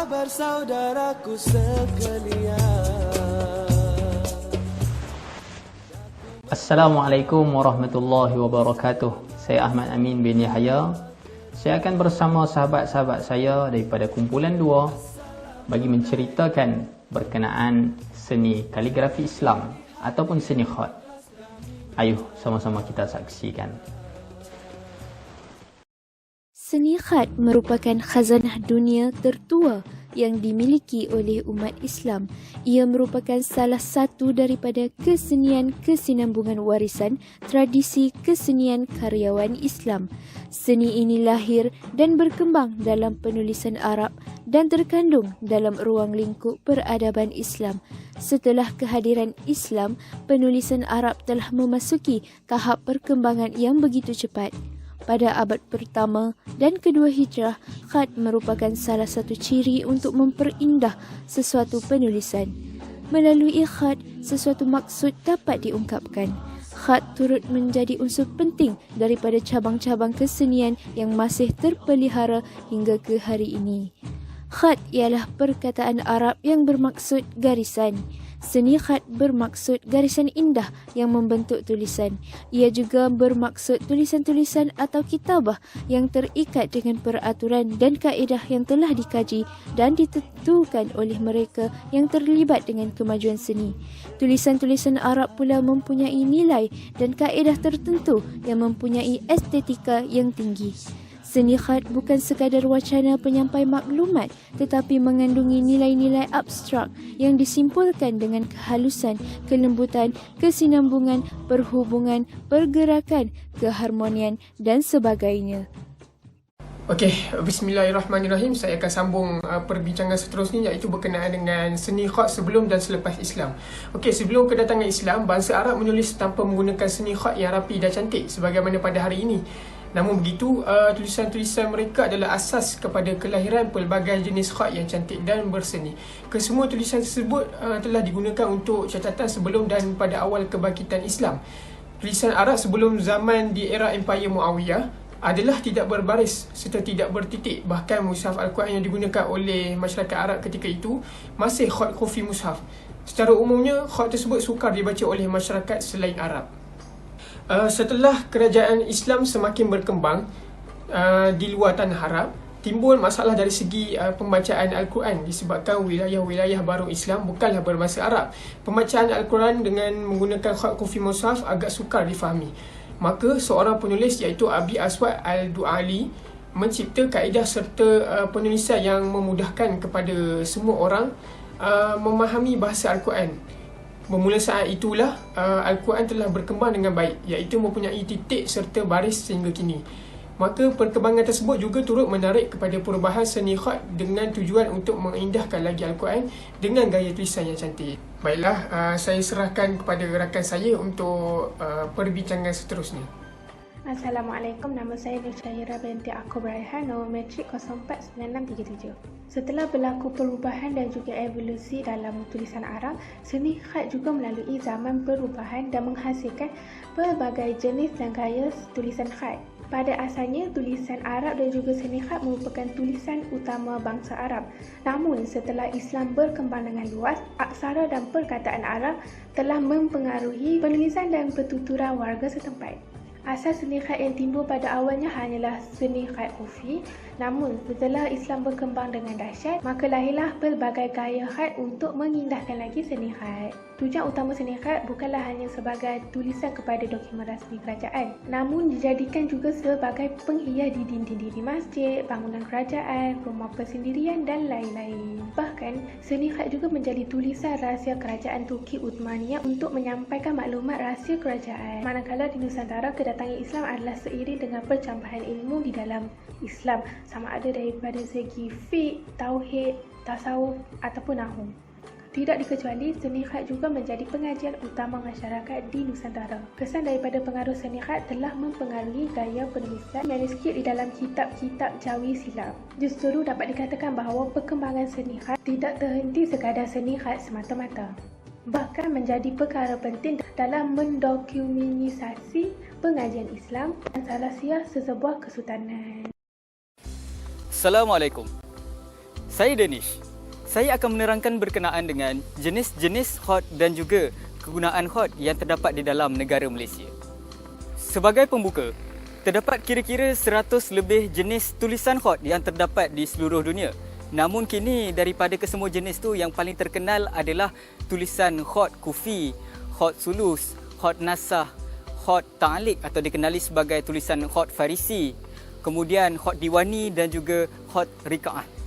kabar saudaraku sekalian? Assalamualaikum warahmatullahi wabarakatuh. Saya Ahmad Amin bin Yahya. Saya akan bersama sahabat-sahabat saya daripada kumpulan 2 bagi menceritakan berkenaan seni kaligrafi Islam ataupun seni khat. Ayuh sama-sama kita saksikan. Seni khat merupakan khazanah dunia tertua yang dimiliki oleh umat Islam. Ia merupakan salah satu daripada kesenian kesinambungan warisan tradisi kesenian karyawan Islam. Seni ini lahir dan berkembang dalam penulisan Arab dan terkandung dalam ruang lingkup peradaban Islam. Setelah kehadiran Islam, penulisan Arab telah memasuki tahap perkembangan yang begitu cepat. Pada abad pertama dan kedua Hijrah, khat merupakan salah satu ciri untuk memperindah sesuatu penulisan. Melalui khat, sesuatu maksud dapat diungkapkan. Khat turut menjadi unsur penting daripada cabang-cabang kesenian yang masih terpelihara hingga ke hari ini. Khat ialah perkataan Arab yang bermaksud garisan. Seni khat bermaksud garisan indah yang membentuk tulisan. Ia juga bermaksud tulisan-tulisan atau kitabah yang terikat dengan peraturan dan kaedah yang telah dikaji dan ditentukan oleh mereka yang terlibat dengan kemajuan seni. Tulisan-tulisan Arab pula mempunyai nilai dan kaedah tertentu yang mempunyai estetika yang tinggi. Seni khat bukan sekadar wacana penyampai maklumat tetapi mengandungi nilai-nilai abstrak yang disimpulkan dengan kehalusan, kelembutan, kesinambungan, perhubungan, pergerakan, keharmonian dan sebagainya. Okey, bismillahirrahmanirrahim. Saya akan sambung perbincangan seterusnya iaitu berkenaan dengan seni khat sebelum dan selepas Islam. Okey, sebelum kedatangan Islam, bangsa Arab menulis tanpa menggunakan seni khat yang rapi dan cantik sebagaimana pada hari ini. Namun begitu, tulisan-tulisan mereka adalah asas kepada kelahiran pelbagai jenis khat yang cantik dan berseni. Kesemua tulisan tersebut telah digunakan untuk catatan sebelum dan pada awal kebangkitan Islam. Tulisan Arab sebelum zaman di era Empayar Muawiyah adalah tidak berbaris serta tidak bertitik. Bahkan mushaf Al-Quran yang digunakan oleh masyarakat Arab ketika itu masih khat khufi mushaf. Secara umumnya, khat tersebut sukar dibaca oleh masyarakat selain Arab. Setelah kerajaan Islam semakin berkembang di luar tanah Arab, timbul masalah dari segi pembacaan Al-Quran disebabkan wilayah-wilayah baru Islam bukanlah berbahasa Arab. Pembacaan Al-Quran dengan menggunakan khat khufi mushaf agak sukar difahami. Maka seorang penulis iaitu Abi Aswad Al-Du'ali mencipta kaedah serta penulisan yang memudahkan kepada semua orang memahami bahasa Al-Quran. Bermula saat itulah Al-Quran telah berkembang dengan baik, iaitu mempunyai titik serta baris sehingga kini. Maka perkembangan tersebut juga turut menarik kepada perubahan seni khat dengan tujuan untuk mengindahkan lagi Al-Quran dengan gaya tulisan yang cantik. Baiklah, saya serahkan kepada rakan saya untuk perbincangan seterusnya. Assalamualaikum, nama saya Nur Syahira binti Akub Raihan, nombor matrik 049637. Setelah berlaku perubahan dan juga evolusi dalam tulisan Arab, seni khat juga melalui zaman perubahan dan menghasilkan pelbagai jenis dan gaya tulisan khat. Pada asalnya, tulisan Arab dan juga seni khat merupakan tulisan utama bangsa Arab. Namun, setelah Islam berkembang dengan luas, aksara dan perkataan Arab telah mempengaruhi penulisan dan pertuturan warga setempat. Asas seni khat yang timbul pada awalnya hanyalah seni khat khufi. Namun, setelah Islam berkembang dengan dahsyat, maka lahirlah pelbagai gaya khat untuk mengindahkan lagi seni khat. Tujuan utama seni khat bukanlah hanya sebagai tulisan kepada dokumen rasmi kerajaan, namun dijadikan juga sebagai penghias di dinding-dinding masjid, bangunan kerajaan, rumah persendirian dan lain-lain. Bahkan, seni khat juga menjadi tulisan rahsia kerajaan Turki Uthmaniyah untuk menyampaikan maklumat rahsia kerajaan. Manakala di Nusantara, kedatangan Islam adalah seiring dengan percampahan ilmu di dalam Islam, sama ada daripada segi fiqh, tauhid, tasawuf ataupun nahwu. Tidak dikecuali, seni khat juga menjadi pengajian utama masyarakat di Nusantara. Kesan daripada pengaruh seni khat telah mempengaruhi gaya penulisan manuskrip di dalam kitab-kitab Jawi Silam. Justru dapat dikatakan bahawa perkembangan seni khat tidak terhenti sekadar seni khat semata-mata, bahkan menjadi perkara penting dalam mendokumentasi pengajian Islam dan salasiah sesebuah kesultanan. Assalamualaikum. Saya Danish. Saya akan menerangkan berkenaan dengan jenis-jenis khot dan juga kegunaan khot yang terdapat di dalam negara Malaysia. Sebagai pembuka, terdapat kira-kira 100 lebih jenis tulisan khot yang terdapat di seluruh dunia. Namun kini daripada kesemua jenis tu yang paling terkenal adalah tulisan khot kufi, khot sulus, khot nasah, khot ta'liq atau dikenali sebagai tulisan khot farisi, kemudian khot diwani dan juga khot rika'ah.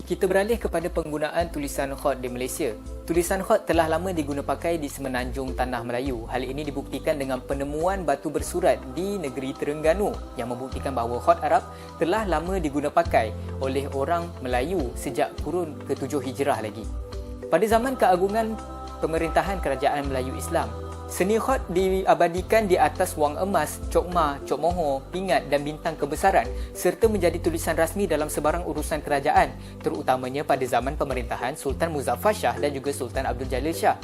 Kita beralih kepada penggunaan tulisan khot di Malaysia. Tulisan khot telah lama diguna pakai di semenanjung Tanah Melayu. Hal ini dibuktikan dengan penemuan batu bersurat di negeri Terengganu yang membuktikan bahawa khot Arab telah lama diguna pakai oleh orang Melayu sejak kurun ke-7 Hijrah lagi. Pada zaman keagungan pemerintahan Kerajaan Melayu Islam, seni khot diabadikan di atas wang emas, cokma, cokmoho, pingat dan bintang kebesaran serta menjadi tulisan rasmi dalam sebarang urusan kerajaan, terutamanya pada zaman pemerintahan Sultan Muzaffar Shah dan juga Sultan Abdul Jalil Shah.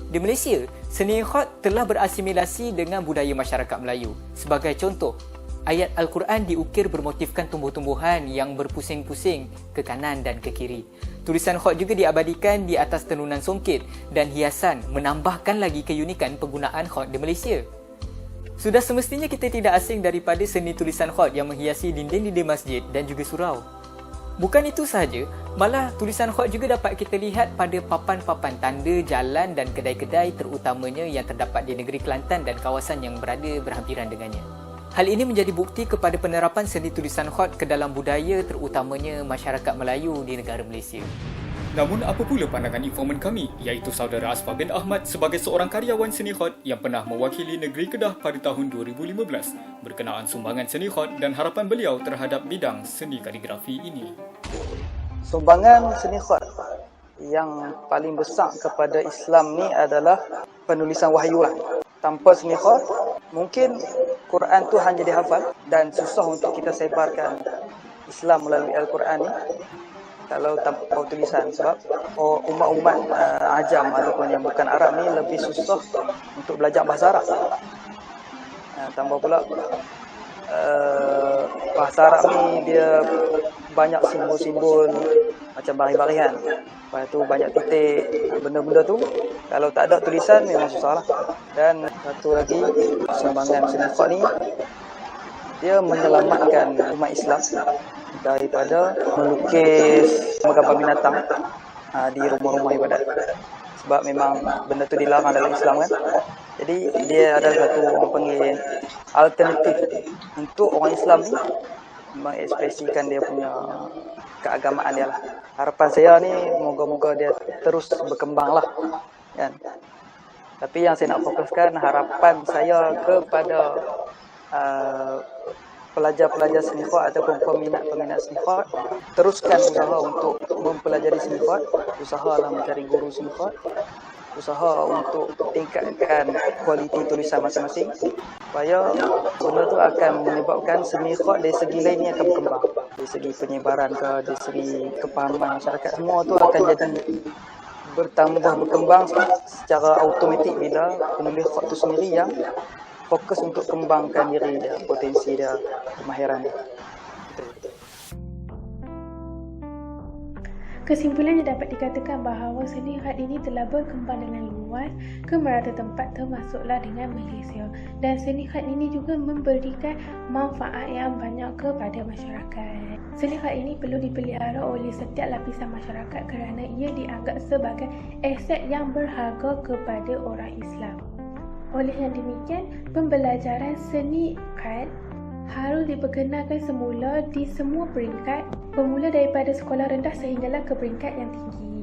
Di Malaysia, seni khot telah berasimilasi dengan budaya masyarakat Melayu. Sebagai contoh, ayat Al-Quran diukir bermotifkan tumbuh-tumbuhan yang berpusing-pusing ke kanan dan ke kiri. Tulisan khot juga diabadikan di atas tenunan songket dan hiasan, menambahkan lagi keunikan penggunaan khot di Malaysia. Sudah semestinya kita tidak asing daripada seni tulisan khot yang menghiasi dinding-dinding masjid dan juga surau. Bukan itu sahaja, malah tulisan khot juga dapat kita lihat pada papan-papan tanda jalan dan kedai-kedai terutamanya yang terdapat di negeri Kelantan dan kawasan yang berada berhampiran dengannya. Hal ini menjadi bukti kepada penerapan seni tulisan khot ke dalam budaya terutamanya masyarakat Melayu di negara Malaysia. Namun apa pula pandangan informan kami iaitu saudara Asfar bin Ahmad sebagai seorang karyawan seni khot yang pernah mewakili negeri Kedah pada tahun 2015 berkenaan sumbangan seni khot dan harapan beliau terhadap bidang seni kaligrafi ini. Sumbangan seni khot yang paling besar kepada Islam ni adalah penulisan wahyu lah. Tanpa seni khot, mungkin Quran tu hanya dihafal dan susah untuk kita sebarkan Islam melalui Al-Quran ni kalau tanpa tulisan, sebab umat-umat ajam ataupun yang bukan Arab ni lebih susah untuk belajar bahasa Arab. Tambah pula bahasa Arab ni dia banyak simbol-simbol macam baris-barisan. Lepas tu banyak titik, benda-benda tu kalau tak ada tulisan memang susah lah. Dan satu lagi, sumbangan seni khot ni dia menyelamatkan umat Islam daripada melukis gambar binatang di rumah-rumah ibadat. Sebab memang benda tu dilarang dalam Islam kan. Jadi dia adalah satu orang panggil alternatif untuk orang Islam ni mengekspresikan dia punya keagamaan dia lah. Harapan saya ni moga-moga dia terus berkembang lah kan. Tapi yang saya nak fokuskan, harapan saya kepada pelajar-pelajar seni khot ataupun peminat-peminat seni khot, teruskan usaha untuk mempelajari seni khot, usahalah mencari guru seni khot, usaha untuk tingkatkan kualiti tulisan masing-masing supaya benda tu akan menyebabkan seni khot dari segi lain ni akan berkembang. Dari segi penyebaran ke, dari segi kepahaman masyarakat, semua tu akan jadi bertambah berkembang secara automatik bila penulis khot tu sendiri yang fokus untuk kembangkan diri dia, potensi dia, kemahiran dia. Kesimpulannya dapat dikatakan bahawa seni khot ini telah berkembang dengan luas ke merata tempat termasuklah dengan Malaysia, dan seni khot ini juga memberikan manfaat yang banyak kepada masyarakat. Seni khot ini perlu dipelihara oleh setiap lapisan masyarakat kerana ia dianggap sebagai aset yang berharga kepada orang Islam. Oleh yang demikian, pembelajaran seni khot harus diperkenalkan semula di semua peringkat, bermula daripada sekolah rendah sehinggalah ke peringkat yang tinggi.